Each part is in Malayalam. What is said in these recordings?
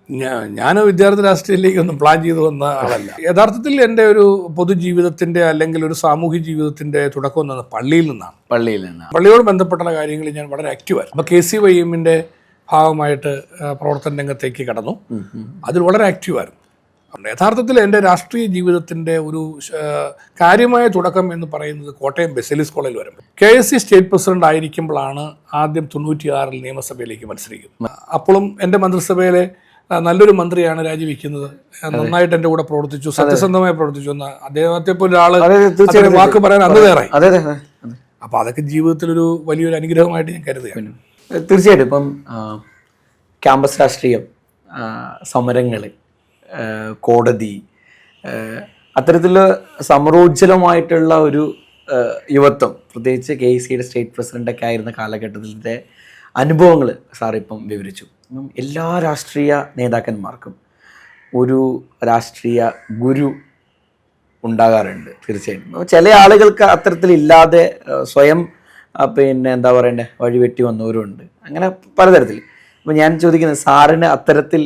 ഞാൻ വിദ്യാർത്ഥി രാഷ്ട്രീയത്തിലേക്ക് ഒന്നും പ്ലാൻ ചെയ്തു വന്ന ആളല്ല. യഥാർത്ഥത്തിൽ എൻ്റെ ഒരു പൊതുജീവിതത്തിൻ്റെ അല്ലെങ്കിൽ ഒരു സാമൂഹ്യ ജീവിതത്തിൻ്റെ തുടക്കം എന്നത് പള്ളിയിൽ നിന്നാണ്. പള്ളിയോട് ബന്ധപ്പെട്ട കാര്യങ്ങളിൽ ഞാൻ വളരെ ആക്റ്റീവായിരുന്നു. അപ്പോൾ KCYM-ന്റെ ഭാഗമായിട്ട് പ്രവർത്തന രംഗത്തേക്ക് കടന്നു. അതിൽ വളരെ ആക്റ്റീവായിരുന്നു. യഥാർത്ഥത്തിൽ എൻ്റെ രാഷ്ട്രീയ ജീവിതത്തിൻ്റെ ഒരു കാര്യമായ തുടക്കം എന്ന് പറയുന്നത് കോട്ടയം ബെസലിസ് കോളേജിൽ വരുമ്പോൾ KSC സ്റ്റേറ്റ് പ്രസിഡന്റ് ആയിരിക്കുമ്പോഴാണ് ആദ്യം 96 നിയമസഭയിലേക്ക് മത്സരിക്കുന്നത്. അപ്പോഴും എൻ്റെ മന്ത്രിസഭയിലെ നല്ലൊരു മന്ത്രിയാണ് രാജിവെക്കുന്നത്. നന്നായിട്ട് എൻ്റെ കൂടെ പ്രവർത്തിച്ചു, സത്യസന്ധമായി പ്രവർത്തിച്ചു എന്ന് അദ്ദേഹത്തെ പോലെ ഒരാള് വാക്ക് പറയാൻ അന്ന് തയ്യാറായി. അപ്പൊ അതൊക്കെ ജീവിതത്തിലൊരു വലിയൊരു അനുഗ്രഹമായിട്ട് ഞാൻ കരുതുകയാണ്. തീർച്ചയായിട്ടും ഇപ്പം ക്യാമ്പസ് രാഷ്ട്രീയം, സമരങ്ങള്, കോടതി, അത്തരത്തിലുള്ള സമരോജ്ജലമായിട്ടുള്ള ഒരു യുവത്വം, പ്രത്യേകിച്ച് KCയുടെ സ്റ്റേറ്റ് പ്രസിഡൻ്റൊക്കെ ആയിരുന്ന കാലഘട്ടത്തിൻ്റെ അനുഭവങ്ങൾ സാറിപ്പം വിവരിച്ചു. എല്ലാ രാഷ്ട്രീയ നേതാക്കന്മാർക്കും ഒരു രാഷ്ട്രീയ ഗുരു ഉണ്ടാകാറുണ്ട് തീർച്ചയായിട്ടും. ചില ആളുകൾക്ക് അത്തരത്തിലില്ലാതെ സ്വയം എന്താ പറയണ്ടേ വഴിവെട്ടി വന്നവരുണ്ട്. അങ്ങനെ പലതരത്തിൽ. അപ്പം ഞാൻ ചോദിക്കുന്നത്, സാറിന് അത്തരത്തിൽ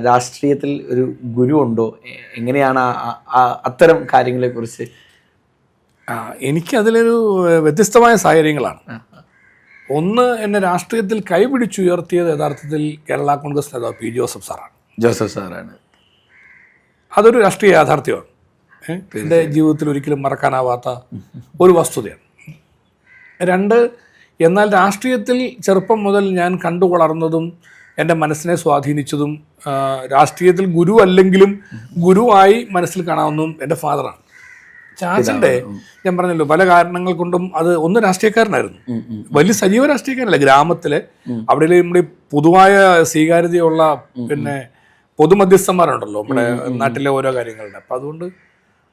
രാഷ്ട്രീയത്തിൽ ഒരു ഗുരു ഉണ്ടോ? എങ്ങനെയാണ് അത്തരം കാര്യങ്ങളെക്കുറിച്ച്? എനിക്കതിലൊരു വ്യത്യസ്തമായ സാഹചര്യങ്ങളാണ്. ഒന്ന്, എന്നെ രാഷ്ട്രീയത്തിൽ കൈപിടിച്ചുയർത്തിയത് യഥാർത്ഥത്തിൽ കേരള കോൺഗ്രസ് നേതാവ് P. ജോസഫ് സാറാണ്. അതൊരു രാഷ്ട്രീയ യാഥാർത്ഥ്യമാണ്. എൻ്റെ ജീവിതത്തിൽ ഒരിക്കലും മറക്കാനാവാത്ത ഒരു വസ്തുതയാണ്. രണ്ട്, എന്നാൽ രാഷ്ട്രീയത്തിൽ ചെറുപ്പം മുതൽ ഞാൻ കണ്ടു വളർന്നതും എൻ്റെ മനസ്സിനെ സ്വാധീനിച്ചതും രാഷ്ട്രീയത്തിൽ ഗുരു അല്ലെങ്കിലും ഗുരുവായി മനസ്സിൽ കാണാവുന്നതും എൻ്റെ ഫാദറാണ്. ചാച്ചൻ്റെ ഞാൻ പറഞ്ഞല്ലോ പല കാരണങ്ങൾ കൊണ്ടും അത് ഒന്ന് രാഷ്ട്രീയക്കാരനായിരുന്നു, വലിയ സജീവ രാഷ്ട്രീയക്കാരനല്ല. ഗ്രാമത്തിലെ അവിടെ നമ്മുടെ പൊതുവായ സ്വീകാര്യതയുള്ള പൊതുമധ്യസ്ഥന്മാരുണ്ടല്ലോ നമ്മുടെ നാട്ടിലെ ഓരോ കാര്യങ്ങളുടെ. അപ്പം അതുകൊണ്ട്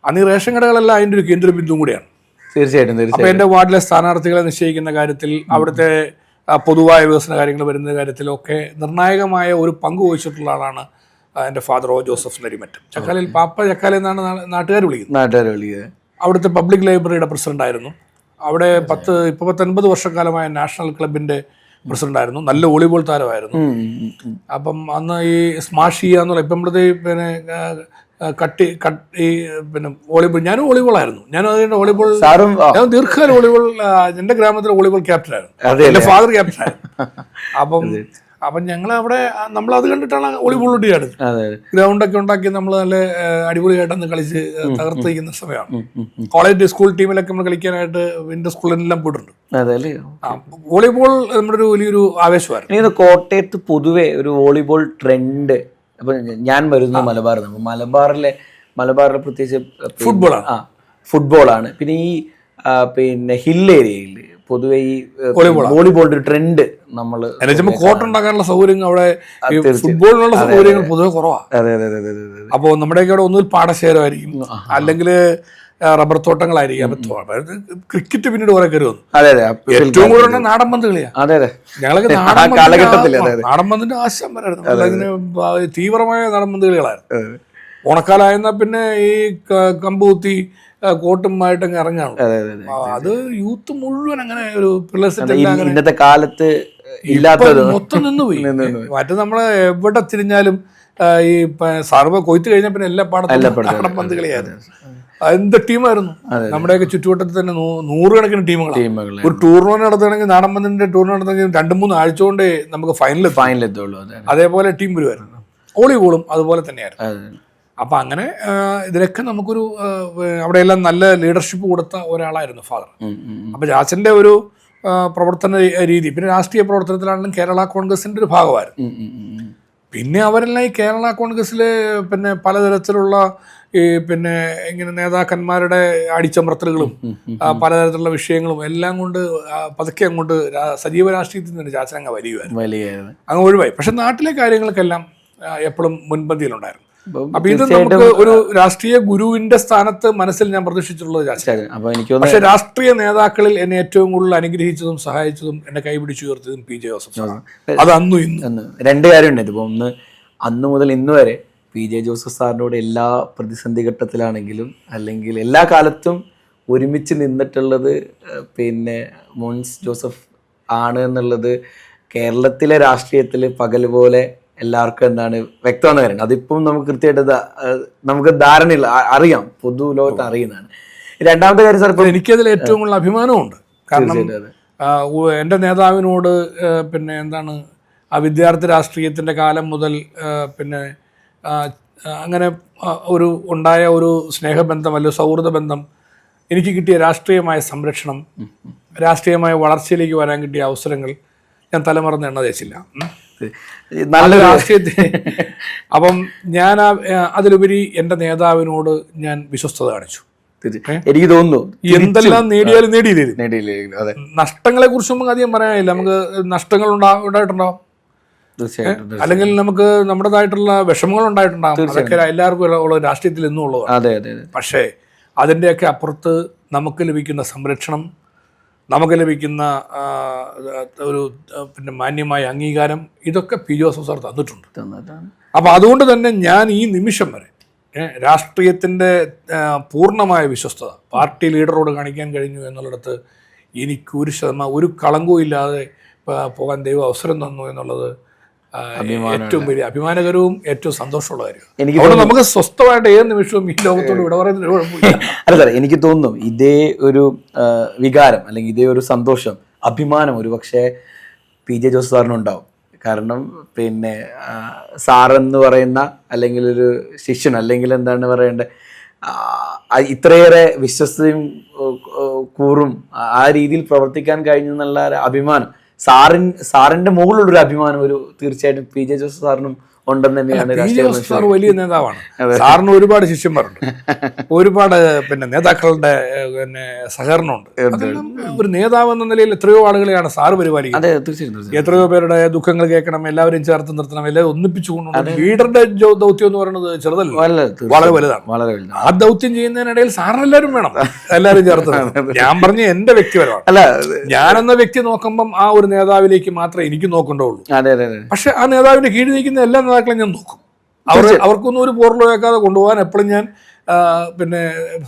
അന്ന് ഈ റേഷൻ കടകളെല്ലാം അതിൻ്റെ ഒരു കേന്ദ്ര ബിന്ദുവും കൂടിയാണ്. തീർച്ചയായിട്ടും. അപ്പം എൻ്റെ വാർഡിലെ സ്ഥാനാർത്ഥികളെ നിശ്ചയിക്കുന്ന കാര്യത്തിൽ, അവിടുത്തെ പൊതുവായ വികസന കാര്യങ്ങൾ വരുന്ന കാര്യത്തിലൊക്കെ നിർണായകമായ ഒരു പങ്ക് വഹിച്ചിട്ടുള്ള ആളാണ് എൻ്റെ ഫാദർ ജോസഫ് നരിമറ്റം. ചക്കാലയിൽ പാപ്പ ചക്കാല എന്നാണ് നാട്ടുകാർ വിളിക്കുന്നത്. അവിടുത്തെ പബ്ലിക് ലൈബ്രറിയുടെ പ്രസിഡന്റ് ആയിരുന്നു. അവിടെ 19 വർഷക്കാലമായ നാഷണൽ ക്ലബിന്റെ പ്രസിഡന്റ് ആയിരുന്നു. നല്ല വോളിബോൾ താരമായിരുന്നു. അപ്പം അന്ന് ഈ സ്മാഷ് ചെയ്യാന്നുള്ള ഇപ്പം നമ്മുടെ വോളിബോൾ, ഞാനും വോളിബോളായിരുന്നു. ഞാനും അതിന്റെ വോളിബോൾ, ഞാൻ ദീർഘകാല വോളിബോൾ, എൻ്റെ ഗ്രാമത്തിലെ വോളിബോൾ ക്യാപ്റ്റനായിരുന്നു, എൻ്റെ ഫാദർ ക്യാപ്റ്റനായിരുന്നു. അപ്പം ഞങ്ങൾ അവിടെ നമ്മളത് കണ്ടിട്ടാണ് വോളിബോൾ ഒടിയാണ് ഗ്രൗണ്ടൊക്കെ ഉണ്ടാക്കി നമ്മൾ നല്ല അടിപൊളിയായിട്ടൊന്ന് കളിച്ച് തകർത്തിരിക്കുന്ന സമയമാണ്. കോളേജ് സ്കൂൾ ടീമിലൊക്കെ നമ്മൾ കളിക്കാനായിട്ട് വിന്റർ സ്കൂളിലെല്ലാം പോയിട്ടുണ്ട്. വോളിബോൾ നമ്മുടെ ഒരു വലിയൊരു ആവേശമായിരുന്നു. കോട്ടയത്ത് പൊതുവെ ഒരു വോളിബോൾ ട്രെൻഡ്. അപ്പൊ ഞാൻ വരുന്നത് മലബാറിലെ പ്രത്യേകിച്ച് ഫുട്ബോളാണ്. പിന്നെ ഈ ഹിൽ ഏരിയയിൽ പൊതുവെ ഈ വോളിബോളിന്റെ ട്രെൻഡ് നമ്മള് കോർട്ടുണ്ടാക്കാനുള്ള സൗകര്യങ്ങൾ അവിടെ ഫുട്ബോളിനുള്ള സൗകര്യങ്ങൾ പൊതുവെ കുറവാണ്. അപ്പോൾ നമ്മുടെയൊക്കെ അവിടെ ഒന്നുകിൽ പാടശേഖരമായിരിക്കും, അല്ലെങ്കിൽ റബ്ബർ തോട്ടങ്ങളായിരിക്കും. ക്രിക്കറ്റ് പിന്നീട് കുറെ കയറി വന്നു. ഏറ്റവും കൂടുതൽ നാടൻ പന്ത് കളിയാണ്. ഞങ്ങളൊക്കെ നാടൻ പന്തിന്റെ ആശാന്മാരായിരുന്നു. തീവ്രമായ നാടൻ പന്ത് കളികളായിരുന്നു. ഓണക്കാലായെന്നാ പിന്നെ ഈ കമ്പൂത്തി കോട്ടുമായിട്ടങ്ങ് ഇറങ്ങാണ്. അത് യൂത്ത് മുഴുവൻ അങ്ങനെ ഒരു ഇന്നത്തെ കാലത്ത് മൊത്തം നിന്നുപോയി. മറ്റേ നമ്മളെ എവിടെ തിരിഞ്ഞാലും ഈ സർവ്വ കൊയ്ത്ത് കഴിഞ്ഞ പിന്നെ എല്ലാ പാടത്തും പന്ത് കളിയായിരുന്നു. എന്ത് ടീമായിരുന്നു നമ്മുടെയൊക്കെ ചുറ്റുവട്ടത്തിൽ തന്നെ 100 കണക്കിന് ടീമുകളാണ്. ഒരു ടൂർണമെന്റ് നടത്തുകയാണെങ്കിൽ നാടൻ പന്തിന്റെ ടൂർണമെന്റ് നടത്തുകയാണെങ്കിൽ 2-3 ആഴ്ച കൊണ്ട് നമുക്ക് ഫൈനലെത്തുള്ളൂ. അതേപോലെ ടീം വരുമായിരുന്നു. വോളിബോളും അതുപോലെ തന്നെയായിരുന്നു. അപ്പം അങ്ങനെ ഇതിലൊക്കെ നമുക്കൊരു അവിടെയെല്ലാം നല്ല ലീഡർഷിപ്പ് കൊടുത്ത ഒരാളായിരുന്നു ഫാദർ. അപ്പം ചാച്ചൻ്റെ ഒരു പ്രവർത്തന രീതി, പിന്നെ രാഷ്ട്രീയ പ്രവർത്തനത്തിലാണെങ്കിലും കേരള കോൺഗ്രസിൻ്റെ ഒരു ഭാഗമായിരുന്നു. പിന്നെ അവരെല്ലാം ഈ കേരള കോൺഗ്രസ്സിലെ പിന്നെ പലതരത്തിലുള്ള ഈ ഇങ്ങനെ നേതാക്കന്മാരുടെ അടിച്ചമർത്തലുകളും പലതരത്തിലുള്ള വിഷയങ്ങളും എല്ലാം കൊണ്ട് പതുക്കെ അങ്ങോട്ട് സജീവ രാഷ്ട്രീയത്തിൽ നിന്ന് ചാച്ചൻ അങ്ങ് വലിയുമായിരുന്നു, അങ്ങ് ഒഴിവായി. പക്ഷെ നാട്ടിലെ കാര്യങ്ങൾക്കെല്ലാം എപ്പോഴും മുൻപന്തിയിലുണ്ടായിരുന്നു. അപ്പൊ ഇത് നമുക്ക് ഒരു രാഷ്ട്രീയ ഗുരുവിന്റെ സ്ഥാനത്ത് മനസ്സിൽ ഞാൻ പ്രതീക്ഷിച്ചിട്ടുള്ളത് ചാച്ചൻ. പക്ഷെ രാഷ്ട്രീയ നേതാക്കളിൽ എന്നെ ഏറ്റവും കൂടുതൽ അനുഗ്രഹിച്ചതും സഹായിച്ചതും എന്നെ കൈപിടിച്ചുയർത്തിയതും P. ജോസഫ്. അത് അന്നും ഇന്ന് രണ്ട് കാര്യമുണ്ട്. ഇതിപ്പോ ഒന്ന്, അന്ന് മുതൽ ഇന്ന് വരെ P. ജോസഫ് സാറിനോട് എല്ലാ പ്രതിസന്ധി ഘട്ടത്തിലാണെങ്കിലും അല്ലെങ്കിൽ എല്ലാ കാലത്തും ഒരുമിച്ച് നിന്നിട്ടുള്ളത് മോൻസ് ജോസഫ് ആണ് എന്നുള്ളത് കേരളത്തിലെ രാഷ്ട്രീയത്തിൽ പകൽ പോലെ എല്ലാവർക്കും എന്താണ് വ്യക്തമെന്ന് കാര്യമാണ്. അതിപ്പം നമുക്ക് കൃത്യമായിട്ട് നമുക്ക് ധാരണയില്ല, അറിയാം, പൊതു ലോകത്ത് അറിയുന്നതാണ്. രണ്ടാമത്തെ കാര്യം സാർ, ഇപ്പം എനിക്കതിൽ ഏറ്റവും കൂടുതൽ അഭിമാനമുണ്ട്. കാരണം എൻ്റെ നേതാവിനോട് പിന്നെ എന്താണ് ആ വിദ്യാർത്ഥി രാഷ്ട്രീയത്തിൻ്റെ കാലം മുതൽ പിന്നെ അങ്ങനെ ഒരു ഉണ്ടായ ഒരു സ്നേഹബന്ധം, അല്ലെങ്കിൽ സൗഹൃദ ബന്ധം, എനിക്ക് കിട്ടിയ രാഷ്ട്രീയമായ സംരക്ഷണം, രാഷ്ട്രീയമായ വളർച്ചയിലേക്ക് വരാൻ കിട്ടിയ അവസരങ്ങൾ ഞാൻ തലമറന്ന് എണ്ണ തേച്ചില്ല. നല്ല രാഷ്ട്രീയത്തിൽ അപ്പം ഞാൻ അതിലുപരി എൻ്റെ നേതാവിനോട് ഞാൻ വിശ്വസ്തത കാണിച്ചു. എനിക്ക് തോന്നുന്നു എന്തെല്ലാം നേടിയാലും നേടിയില്ല. നഷ്ടങ്ങളെ കുറിച്ചൊന്നും അധികം പറയാനില്ല. നമുക്ക് നഷ്ടങ്ങൾ ഉണ്ടായിട്ടുണ്ടാവും, അല്ലെങ്കിൽ നമുക്ക് നമ്മുടേതായിട്ടുള്ള വിഷമങ്ങൾ ഉണ്ടായിട്ടുണ്ടാകും. അതൊക്കെ എല്ലാവർക്കും ഉള്ള രാഷ്ട്രീയത്തിൽ എന്നും ഉള്ളതാണ്. പക്ഷേ അതിൻ്റെയൊക്കെ അപ്പുറത്ത് നമുക്ക് ലഭിക്കുന്ന സംരക്ഷണം, നമുക്ക് ലഭിക്കുന്ന ഒരു പിന്നെ മാന്യമായ അംഗീകാരം, ഇതൊക്കെ പി ജോസഫ് സാർ തന്നിട്ടുണ്ട്. അപ്പം അതുകൊണ്ട് തന്നെ ഞാൻ ഈ നിമിഷം വരെ രാഷ്ട്രീയത്തിൻ്റെ പൂർണ്ണമായ വിശ്വസ്തത പാർട്ടി ലീഡറോട് കാണിക്കാൻ കഴിഞ്ഞു എന്നുള്ളിടത്ത് എനിക്ക് ഒരു കളങ്കവും ഇല്ലാതെ പോകാൻ ദൈവം അവസരം തന്നു എന്നുള്ളത് ഏറ്റവും വലിയ അഭിമാനകരവും ഏറ്റവും സന്തോഷമുള്ള കാര്യം. അതുകൊണ്ട് നമുക്ക് സ്വസ്ഥമായിട്ട് ഏത് നിമിഷവും ഈ ലോകത്തോട് ഇവിടെ പറയുന്നതിന് കുഴപ്പമില്ല. അല്ല സാറേ, എനിക്ക് തോന്നുന്നു ഇതേ ഒരു വികാരം അല്ലെങ്കിൽ ഇതേ ഒരു സന്തോഷം, അഭിമാനം ഒരു പക്ഷേ പി ജെ ജോസഫ് സാറിനുണ്ടാവും. കാരണം പിന്നെ സാറെന്ന് പറയുന്ന അല്ലെങ്കിൽ ഒരു ശിഷ്യൻ, അല്ലെങ്കിൽ എന്താണ് പറയേണ്ടത്, ഇത്രയേറെ വിശ്വസ്തയും കൂറും ആ രീതിയിൽ പ്രവർത്തിക്കാൻ കഴിഞ്ഞു എന്നുള്ള അഭിമാനം, സാറിന്റെ മുകളിലുള്ളൊരു അഭിമാനം ഒരു തീർച്ചയായിട്ടും പി ജെ ജോസഫ് സാറിനും ഉണ്ടെന്ന് തന്നെയാണ്. സാർ വലിയ നേതാവാണ്. സാറിന് ഒരുപാട് ശിഷ്യന്മാരുണ്ട്, ഒരുപാട് പിന്നെ നേതാക്കളുടെ പിന്നെ സഹകരണമുണ്ട്. ഒരു നേതാവ് എന്ന നിലയിൽ എത്രയോ ആളുകളെയാണ് സാറ് പരിപാലിക്കുന്നത്. എത്രയോ പേരുടെ ദുഃഖങ്ങൾ കേൾക്കണം, എല്ലാവരെയും ചേർത്ത് നിർത്തണം, എല്ലാവരും ഒന്നിപ്പിച്ചുകൊണ്ടുണ്ട്. ലീഡറുടെ ദൗത്യം എന്ന് പറയുന്നത് ചെറുതല്ല, വളരെ വലുതാണ്. ആ ദൗത്യം ചെയ്യുന്നതിനിടയിൽ സാറിനെല്ലാവരും വേണം, എല്ലാവരും ചേർത്ത്. ഞാൻ പറഞ്ഞ എന്റെ വ്യക്തിപരമാണ്. അല്ല, ഞാനെന്ന വ്യക്തി നോക്കുമ്പം ആ ഒരു നേതാവിലേക്ക് മാത്രമേ എനിക്ക് നോക്കേണ്ടുള്ളൂ. പക്ഷെ ആ നേതാവിന്റെ കീഴിൽ നിൽക്കുന്ന എല്ലാ നേതാക്കളെ ഞാൻ നോക്കും. അവർക്കൊന്നും ഒരു പോറലോ വെക്കാതെ കൊണ്ടുപോകാൻ എപ്പോഴും ഞാൻ പിന്നെ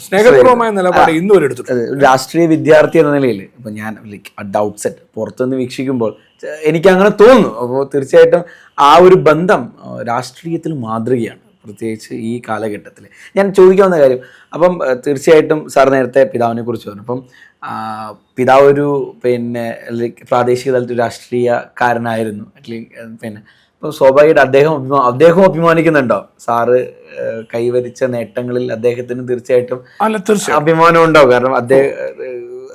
സ്നേഹപൂർവമായ നിലപാട് ഇന്ന് വരെ എടുത്തിട്ടുണ്ട്. രാഷ്ട്രീയ വിദ്യാർത്ഥി എന്ന നിലയിൽ ഇപ്പൊ ഞാൻ അറ്റ് ഔട്ട്സെറ്റ് പുറത്തുനിന്ന് വീക്ഷിക്കുമ്പോൾ എനിക്ക് അങ്ങനെ തോന്നുന്നു. അപ്പോൾ തീർച്ചയായിട്ടും ആ ഒരു ബന്ധം രാഷ്ട്രീയത്തിൽ മാതൃകയാണ്, പ്രത്യേകിച്ച് ഈ കാലഘട്ടത്തിൽ. ഞാൻ ചോദിക്കാവുന്ന കാര്യം, അപ്പം തീർച്ചയായിട്ടും സാർ നേരത്തെ പിതാവിനെ കുറിച്ച് പറഞ്ഞു. അപ്പം പിതാവ് ഒരു പിന്നെ പ്രാദേശിക തലത്തിൽ രാഷ്ട്രീയക്കാരനായിരുന്നു, പിന്നെ അപ്പോൾ സ്വാഭാവികമായിട്ട് അദ്ദേഹം അഭിമാനിക്കുന്നുണ്ടോ? സാറ് കൈവരിച്ച നേട്ടങ്ങളിൽ അദ്ദേഹത്തിന് തീർച്ചയായിട്ടും അഭിമാനം ഉണ്ടാവും. കാരണം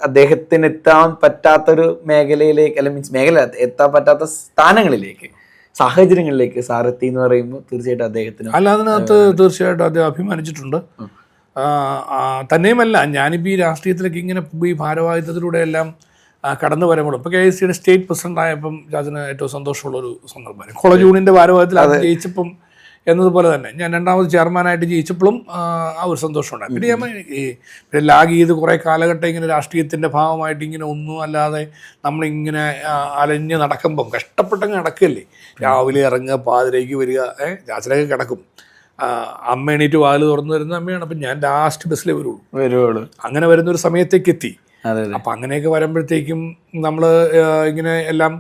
അദ്ദേഹത്തിന് എത്താൻ പറ്റാത്തൊരു മേഖലയിലേക്ക്, അല്ലെങ്കിൽ മീൻസ് മേഖല എത്താൻ പറ്റാത്ത സ്ഥാനങ്ങളിലേക്ക്, സാഹചര്യങ്ങളിലേക്ക് സാർ എത്തി എന്ന് പറയുമ്പോൾ തീർച്ചയായിട്ടും അദ്ദേഹത്തിന് അതിനകത്ത് തീർച്ചയായിട്ടും അദ്ദേഹം അഭിമാനിച്ചിട്ടുണ്ട്. തന്നെയുമല്ല, ഞാനിപ്പോൾ ഈ രാഷ്ട്രീയത്തിലേക്ക് ഇങ്ങനെ ഈ ഭാരവാഹിത്വത്തിലൂടെ എല്ലാം കടന്നു വരുമ്പോൾ ഇപ്പോൾ കെ എസ് സിയുടെ സ്റ്റേറ്റ് പ്രസിഡന്റ് ആയപ്പം രാജന് ഏറ്റവും സന്തോഷമുള്ളൊരു സന്ദർഭമാണ്. കോളേജ് യൂണിയൻ്റെ ഭാരവാഹിത്വത്തിൽ അത് ജയിച്ചപ്പം എന്നതുപോലെ തന്നെ ഞാൻ രണ്ടാമത് ചെയർമാനായിട്ട് ജയിച്ചപ്പോഴും ആ ഒരു സന്തോഷം ഉണ്ടായി. പിന്നെ ഞാൻ പിന്നെ ലാഗ് ചെയ്ത് കുറേ കാലഘട്ടം ഇങ്ങനെ രാഷ്ട്രീയത്തിൻ്റെ ഭാഗമായിട്ട് ഇങ്ങനെ ഒന്നും അല്ലാതെ നമ്മളിങ്ങനെ അലഞ്ഞ് നടക്കുമ്പം കഷ്ടപ്പെട്ടങ്ങ് നടക്കല്ലേ. രാവിലെ ഇറങ്ങുക, പാതിരേക്ക് വരിക, രാത്രിയൊക്കെ കിടക്കും. അമ്മ എണീറ്റ് വാല് തുറന്നു വരുന്ന അമ്മയാണ്. അപ്പം ഞാൻ ലാസ്റ്റ് ബസ്സിലേ വരുള്ളൂ. അങ്ങനെ വരുന്നൊരു സമയത്തേക്ക് എത്തി. അപ്പം അങ്ങനെയൊക്കെ വരുമ്പോഴത്തേക്കും നമ്മൾ ഇങ്ങനെ എല്ലാം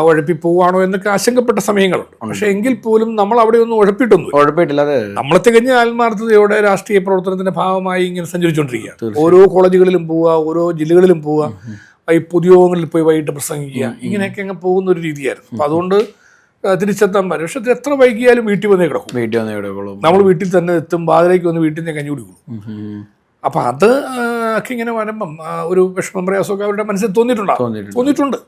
ഉഴപ്പി പോവാണോ എന്നൊക്കെ ആശങ്കപ്പെട്ട സമയങ്ങളുണ്ട്. പക്ഷെ എങ്കിൽ പോലും നമ്മൾ അവിടെ ഒന്നും ഉഴപ്പിയിട്ടില്ല. നമ്മൾ തികഞ്ഞ ആത്മാർത്ഥതയോടെ രാഷ്ട്രീയ പ്രവർത്തനത്തിന്റെ ഭാഗമായി ഇങ്ങനെ സഞ്ചരിച്ചുകൊണ്ടിരിക്കുക. ഓരോ കോളേജുകളിലും പോവുക, ഓരോ ജില്ലകളിലും പോവുക, ഈ പൊതുയോഗങ്ങളിൽ പോയി വൈകിട്ട് പ്രസംഗിക്കുക, ഇങ്ങനെയൊക്കെ അങ്ങ് പോകുന്ന ഒരു രീതിയായിരുന്നു. അപ്പം അതുകൊണ്ട് തിരിച്ചെത്താൻ പറ്റും. പക്ഷെ എത്ര വൈകിയാലും വീട്ടിൽ വന്നേ കിടക്കും. നമ്മൾ വീട്ടിൽ തന്നെ എത്തും, വാതിലേക്ക് വന്ന് വീട്ടിൽ നിന്ന് കഞ്ഞി കുടിക്കും. അപ്പം അത് ഒക്കെ ഇങ്ങനെ വരുമ്പം ഒരു വിഷമം പ്രയാസമൊക്കെ അവരുടെ മനസ്സിൽ തോന്നിയിട്ടുണ്ട്.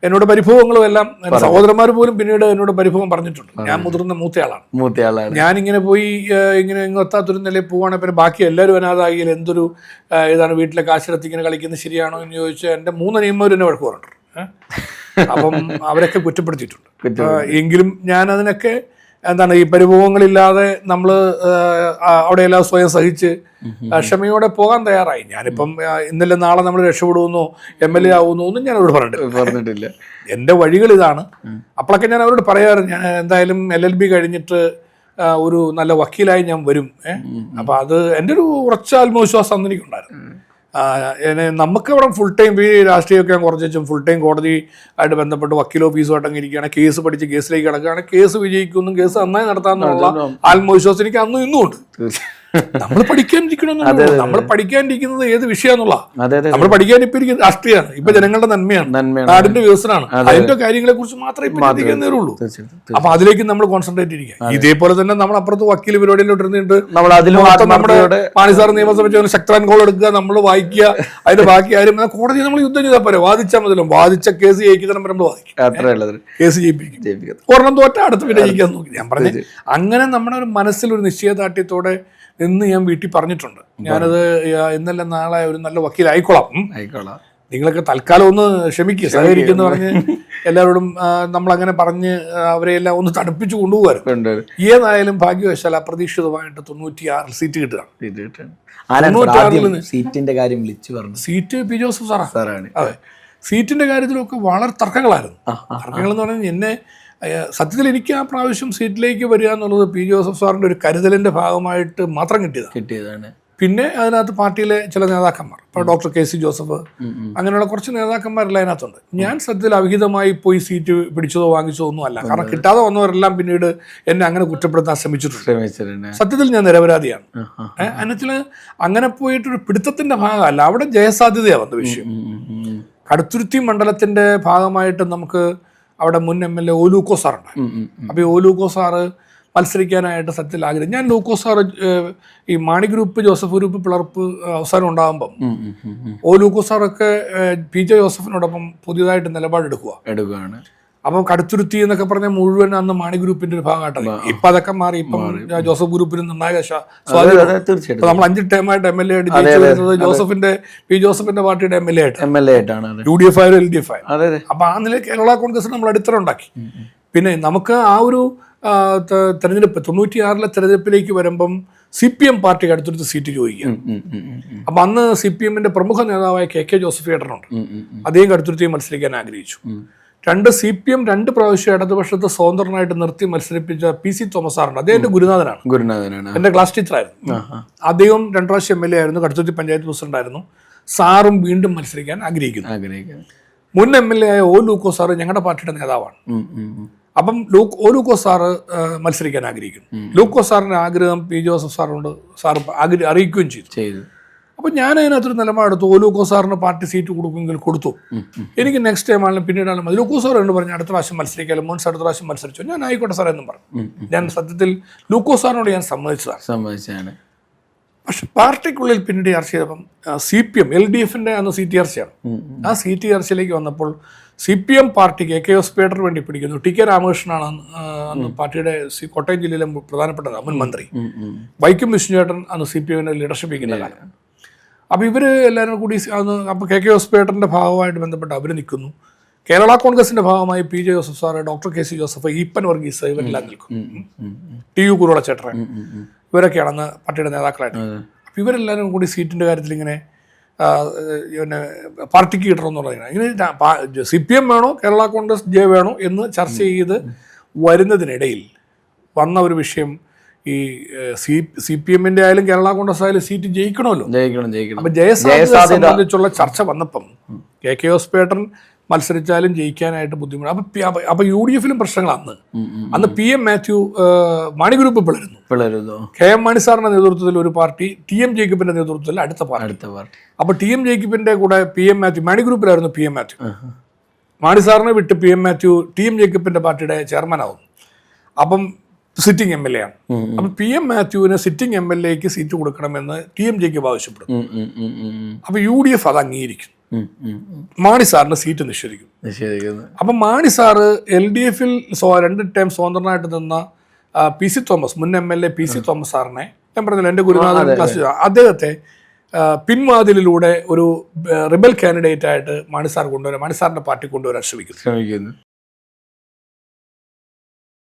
എന്നോട് പരിഭവങ്ങളും എല്ലാം സഹോദരന്മാർ പോലും പിന്നീട് എന്നോട് പരിഭവം പറഞ്ഞിട്ടുണ്ട്. ഞാൻ മുതിർന്ന മൂത്തയാളാണ്. ഞാനിങ്ങനെ പോയി ഇങ്ങനെ എത്താത്തൊരു നിലയിൽ പോവുകയാണെങ്കിൽ പിന്നെ ബാക്കി എല്ലാവരും അനാഥാകിയിൽ എന്തൊരു ഇതാണ് വീട്ടിലെ കാശെടുത്ത് ഇങ്ങനെ കളിക്കുന്നത് ശരിയാണോ എന്ന് ചോദിച്ചാൽ എൻ്റെ 3 അനിയന്മാരും എന്നെ വഴക്ക് പറഞ്ഞിട്ടുണ്ട്. അപ്പം അവരൊക്കെ കുറ്റപ്പെടുത്തിയിട്ടുണ്ട്. എങ്കിലും ഞാൻ അതിനൊക്കെ എന്താണ് ഈ പരിഭവങ്ങളില്ലാതെ നമ്മൾ അവിടെയെല്ലാം സ്വയം സഹിച്ച് ക്ഷമയോടെ പോകാൻ തയ്യാറായി. ഞാനിപ്പം ഇന്നലെ നാളെ നമ്മൾ രക്ഷപ്പെടുമെന്നോ MLA ആവുമെന്നോ ഒന്നും ഞാൻ അവരോട് പറഞ്ഞിട്ടില്ല. എൻ്റെ വഴികൾ ഇതാണ്. അപ്പോഴൊക്കെ ഞാൻ അവരോട് പറയാറ്, ഞാൻ എന്തായാലും LLB കഴിഞ്ഞിട്ട് ഒരു നല്ല വക്കീലായി ഞാൻ വരും. അപ്പം അത് എൻ്റെ ഒരു ഉറച്ച ആത്മവിശ്വാസം അന്ന് എനിക്കുണ്ടായിരുന്നു. നമുക്ക് ഇവിടെ ഫുൾ ടൈം ഈ രാഷ്ട്രീയമൊക്കെ കുറച്ച് വെച്ചും ഫുൾ ടൈം കോടതി ആയിട്ട് ബന്ധപ്പെട്ട് വക്കീൽ ഓഫീസുമായിട്ട് അങ്ങ് ഇരിക്കുകയാണ്, കേസ് പഠിച്ച് കേസിലേക്ക് കിടക്കുകയാണ്, കേസ് വിജയിക്കുമെന്നും കേസ് നന്നായി നടത്താമെന്നുള്ള ആത്മവിശ്വാസം എനിക്ക് അന്നും ഇന്നും ഉണ്ട്. നമ്മൾ പഠിക്കാനിരിക്കണമെന്നുള്ളൂ. നമ്മൾ പഠിക്കാനിരിക്കുന്നത് ഏത് വിഷയമാണെന്നുള്ള, നമ്മൾ പഠിക്കാൻ ഇപ്പൊ ഇരിക്കുന്നത് രാഷ്ട്രീയമാണ്, ഇപ്പൊ ജനങ്ങളുടെ നന്മയാണ്, നാടിന്റെ വികസനമാണ്, അതിന്റെ കാര്യങ്ങളെ കുറിച്ച് മാത്രമേ ഇപ്പൊ ചിന്തിക്കുന്നേ ഉള്ളൂ. അപ്പൊ അതിലേക്ക് നമ്മൾ കോൺസെൻട്രേറ്റ് ഇരിക്കുക. ഇതേപോലെ തന്നെ നമ്മൾ അപ്പുറത്ത് വക്കീൽ പരിപാടിയിലോട്ട് ഇരുന്നിട്ട് നമ്മുടെ മാണിസാർ നിയമസഭ ശക്തൻ കോൾ എടുക്കുക, നമ്മൾ വായിക്കുക, അതിന്റെ ബാക്കി ആരും കോടതി നമ്മൾ യുദ്ധം ചെയ്താൽ പോരെ, വാദിച്ചാൽ മതിയല്ലോ. വാദിച്ച കേസ് ജയിക്കുന്ന നമ്മൾ വാദിക്കും, കേസ് ജയിപ്പിക്കും. ഒരെണ്ണം തോറ്റ അടുത്ത് പിന്നെ ജയിക്കാൻ നോക്കി. ഞാൻ പറഞ്ഞു അങ്ങനെ നമ്മുടെ ഒരു മനസ്സിലൊരു നിശ്ചയദാർഢ്യത്തോടെ എന്ന് ഞാൻ വീട്ടിൽ പറഞ്ഞിട്ടുണ്ട്. ഞാനത് ഇന്നല്ല നാളെ ഒരു നല്ല വക്കീൽ ആയിക്കോളാം, നിങ്ങളൊക്കെ തൽക്കാലം ഒന്ന് ക്ഷമിക്കുക, സഹകരിക്കുന്ന പറഞ്ഞ് എല്ലാവരോടും നമ്മളങ്ങനെ പറഞ്ഞ് അവരെല്ലാം ഒന്ന് തണുപ്പിച്ച് കൊണ്ടുപോകാറ്. ഏതായാലും ഭാഗ്യവശാൽ അപ്രതീക്ഷിതമായിട്ട് 96 സീറ്റ് കിട്ടുകയാണ്. സീറ്റിന്റെ കാര്യം വിളിച്ചു പറഞ്ഞു. സീറ്റ് പി ജോസഫ് സാറാണ്. അതെ, സീറ്റിന്റെ കാര്യത്തിലൊക്കെ വളരെ തർക്കങ്ങളായിരുന്നു. തർക്കങ്ങൾ എന്ന് പറഞ്ഞാൽ എന്നെ സത്യത്തിൽ എനിക്ക് ആ പ്രാവശ്യം സീറ്റിലേക്ക് വരിക എന്നുള്ളത് പി ജോസഫ് സാറിന്റെ ഒരു കരുതലിന്റെ ഭാഗമായിട്ട് മാത്രം കിട്ടിയതാണ്. പിന്നെ അതിനകത്ത് പാർട്ടിയിലെ ചില നേതാക്കന്മാർ, ഇപ്പോൾ ഡോക്ടർ കെ സി ജോസഫ്, അങ്ങനെയുള്ള കുറച്ച് നേതാക്കന്മാരെല്ലാം അതിനകത്തുണ്ട്. ഞാൻ സത്യത്തിൽ അവിഹിതമായി പോയി സീറ്റ് പിടിച്ചതോ വാങ്ങിച്ചതോ ഒന്നും അല്ല. കാരണം കിട്ടാതെ വന്നവരെല്ലാം പിന്നീട് എന്നെ അങ്ങനെ കുറ്റപ്പെടുത്താൻ ശ്രമിച്ചിട്ടുണ്ട്. സത്യത്തിൽ ഞാൻ നിരപരാധിയാണ്. അതിനത്തിൽ അങ്ങനെ പോയിട്ടൊരു പിടുത്തത്തിന്റെ ഭാഗമല്ല, അവിടെ ജയസാധ്യതയാണ് വന്ന വിഷയം. കടുത്തുരുത്തി മണ്ഡലത്തിന്റെ ഭാഗമായിട്ട് നമുക്ക് അവിടെ മുൻ MLA ഓലൂക്കോ സാറുണ്ടായിരുന്നു. അപ്പോൾ ഈ ഓലൂക്കോ സാറ് മത്സരിക്കാനായിട്ട് സത്യത്തിൽ ആഗ്രഹം. ഞാൻ ലൂക്കോ സാറ് ഈ മാണി ഗ്രൂപ്പ്, ജോസഫ് ഗ്രൂപ്പ് പിളർപ്പ് അവസാനം ഉണ്ടാകുമ്പം ഓലൂക്കോ സാറൊക്കെ PJ ജോസഫിനോടൊപ്പം പുതിയതായിട്ട് നിലപാടെടുക്കുകയാണ്. അപ്പം കടുത്തുരുത്തി എന്നൊക്കെ പറഞ്ഞാൽ മുഴുവൻ അന്ന് മാണി ഗ്രൂപ്പിന്റെ ഒരു ഭാഗമായിട്ടല്ല. ഇപ്പം അതൊക്കെ മാറി. ഇപ്പം ജോസഫ് ഗ്രൂപ്പിന് നിർണായക സ്വാധീനം. നമ്മൾ 5 ടൈമായിട്ട് MLA ആയിട്ട് ജയിച്ചു വരുന്നത് ജോസഫിന്റെ പി ജോസഫിന്റെ പാർട്ടിയുടെ MLA ആയിട്ടാണ്, UDF ആയാലും LDF ആയാലും. അപ്പൊ ആ നിലയിൽ കേരള കോൺഗ്രസിന് നമ്മൾ അടിത്തറ ഉണ്ടാക്കി. പിന്നെ നമുക്ക് ആ ഒരു തെരഞ്ഞെടുപ്പ് 96 തെരഞ്ഞെടുപ്പിലേക്ക് വരുമ്പം CPM പാർട്ടിക്ക് അടുത്തൊരു സീറ്റ് ചോദിക്കുക. അപ്പൊ അന്ന് CPM പ്രമുഖ നേതാവായ KK ജോസഫ് ഏട്ടനുണ്ട്, അദ്ദേഹം കടുത്തുരുത്തി മത്സരിക്കാൻ ആഗ്രഹിച്ചു. CPM 2 പ്രാവശ്യം ഇടതുപക്ഷത്ത് സ്വതന്ത്രനായിട്ട് നിർത്തി മത്സരിപ്പിച്ച PC തോമസ് സാറുണ്ട്, അദ്ദേഹം എന്റെ ഗുരുനാഥനാണ്, എന്റെ ക്ലാസ് ടീച്ചറായിരുന്നു. അദ്ദേഹം 2 പ്രാവശ്യം MLA ആയിരുന്നു, കടുത്തുരുത്തി പഞ്ചായത്ത് പ്രസിഡന്റ് ആയിരുന്നു. സാറും വീണ്ടും മത്സരിക്കാൻ ആഗ്രഹിക്കുന്നു. മുൻ MLA ആയ ലൂക്കോ സാറ് ഞങ്ങളുടെ പാർട്ടിയുടെ നേതാവാണ്. അപ്പം ലൂക്കോ സാറ് മത്സരിക്കാൻ ആഗ്രഹിക്കുന്നു. ലൂക്കോ സാറിന്റെ ആഗ്രഹം പി ജോസഫ് സാറിനോട് സാർ അറിയിക്കുകയും ചെയ്തു. അപ്പം ഞാൻ അതിനകത്തൊരു നിലപാടെടുത്തു. ലൂക്കോ സാറിന് പാർട്ടി സീറ്റ് കൊടുക്കുമെങ്കിൽ കൊടുത്തു. എനിക്ക് നെക്സ്റ്റ് ടൈം ആണെങ്കിലും പിന്നീടാണെങ്കിലും മതി. ലൂക്കോ സാർ എന്ന് പറഞ്ഞു അടുത്ത പ്രാവശ്യം മത്സരിക്കാലും മോൻസ് അടുത്ത പ്രാവശ്യം മത്സരിച്ചു. ഞാൻ ആയിക്കോട്ടെ സാറേ എന്നും പറഞ്ഞു. ഞാൻ സത്യത്തിൽ ലൂക്കോ സാറിനോട് ഞാൻ സമ്മതിച്ചതാണ്. പക്ഷെ പാർട്ടിക്കുള്ളിൽ പിന്നീട് ചർച്ച ചെയ്തപ്പം CPM LDFന്റെ അന്ന് CTRC-യാണ്. ആ CTRC-യിലേക്ക് വന്നപ്പോൾ CPM പാർട്ടി KK ഹോസ്പിറ്റലിന് വേണ്ടി പിടിക്കുന്നു. TK രാമകൃഷ്ണനാണ് അന്ന് പാർട്ടിയുടെ കോട്ടയം ജില്ലയിലെ പ്രധാനപ്പെട്ട മുൻ മന്ത്രി. വൈക്കം വിഷ്ണുചേട്ടൻ അന്ന് CPM ലീഡർഷിപ്പ് ചെയ്യുന്ന കാലം. അപ്പോൾ ഇവർ എല്ലാവരും കൂടി അന്ന് അപ്പോൾ KK ഹോസ്പിറ്റലിന്റെ ഭാഗമായിട്ട് ബന്ധപ്പെട്ട് അവർ നിൽക്കുന്നു. കേരള കോൺഗ്രസിന്റെ ഭാഗമായി PJ Joseph sir, doctor KC Joseph, Eapen Varghese ഇവരെല്ലാം നിൽക്കുന്നു. TU കുരുള ചേട്ടൻ ഇവരൊക്കെയാണ് അന്ന് പാർട്ടിയുടെ നേതാക്കളായിട്ട്. അപ്പം ഇവരെല്ലാവരും കൂടി സീറ്റിൻ്റെ കാര്യത്തിൽ ഇങ്ങനെ പിന്നെ പാർട്ടിക്ക് കിട്ടണമെന്ന് പറയുന്നത് ഇങ്ങനെ CPM വേണോ കേരള കോൺഗ്രസ് J വേണോ എന്ന് ചർച്ച ചെയ്ത് വരുന്നതിനിടയിൽ വന്ന ഒരു വിഷയം, ഈ CPM-ന്റെ ആയാലും കേരള കോൺഗ്രസ് ആയാലും സീറ്റ് ജയിക്കണമല്ലോ. അപ്പം ജയസാധ്യത സംബന്ധിച്ചുള്ള ചർച്ച വന്നപ്പം KK ഹോസ്പിറ്റൽ മത്സരിച്ചാലും ജയിക്കാനായിട്ട് ബുദ്ധിമുട്ട്. അപ്പൊ UDF-ലും പ്രശ്നങ്ങളാണ്. അന്ന് PM മാത്യു മാണി ഗ്രൂപ്പ് പിളരുന്നു. KM മാണി സാറിന്റെ നേതൃത്വത്തിൽ ഒരു പാർട്ടി, TM ജേക്കബിന്റെ നേതൃത്വത്തിൽ അടുത്ത പാർട്ടി. അപ്പൊ TM ജേക്കബിന്റെ കൂടെ PM മാത്യു, മാണി ഗ്രൂപ്പിലായിരുന്നു PM മാത്യു. മാണി സാറിനെ വിട്ട് PM മാത്യു TM ജേക്കബിന്റെ പാർട്ടിയുടെ ചെയർമാനാവും. അപ്പം സിറ്റിംഗ് MLA ആണ്. അപ്പൊ PM മാത്യുവിന് സിറ്റിംഗ് MLA-ക്ക് സീറ്റ് കൊടുക്കണമെന്ന് TM ജേക്കബ് ആവശ്യപ്പെടും. അപ്പൊ UDF അത് അംഗീകരിക്കും. മാണി സാറിന് സീറ്റ് നിഷേധിക്കുന്നു. അപ്പൊ മാണി സാറ് LDF-ൽ 2 ടൈം സ്വതന്ത്രനായിട്ട് നിന്ന PC തോമസ്, മുൻ MLA PC തോമസ് സാറിനെ, ഞാൻ പറഞ്ഞില്ല എന്റെ ഗുരുനാഥൻ ക്ലാസ്, അദ്ദേഹത്തെ പിൻവാതിലിലൂടെ ഒരു റിബൽ കാൻഡിഡേറ്റ് ആയിട്ട് മാണി സാറിന്റെ പാർട്ടി കൊണ്ടുവരാൻ ശ്രമിക്കുന്നു.